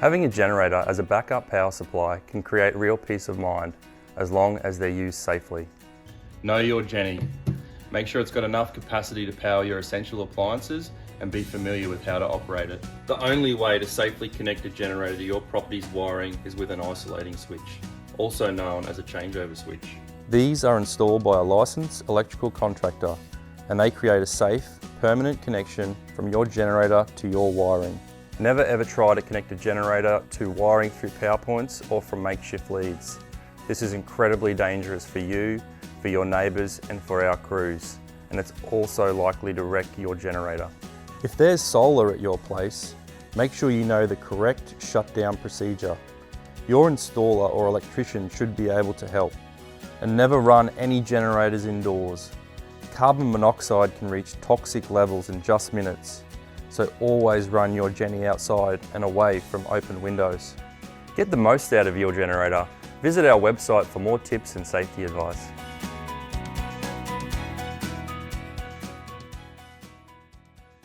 Having a generator as a backup power supply can create real peace of mind as long as they're used safely. Know your Jenny. Make sure it's got enough capacity to power your essential appliances and be familiar with how to operate it. The only way to safely connect a generator to your property's wiring is with an isolating switch, also known as a changeover switch. These are installed by a licensed electrical contractor and they create a safe, permanent connection from your generator to your wiring. Never ever try to connect a generator to wiring through power points or from makeshift leads. This is incredibly dangerous for you, for your neighbours and for our crews, and it's also likely to wreck your generator. If there's solar at your place, make sure you know the correct shutdown procedure. Your installer or electrician should be able to help. And never run any generators indoors. Carbon monoxide can reach toxic levels in just minutes, so always run your Jenny outside and away from open windows. Get the most out of your generator. Visit our website for more tips and safety advice.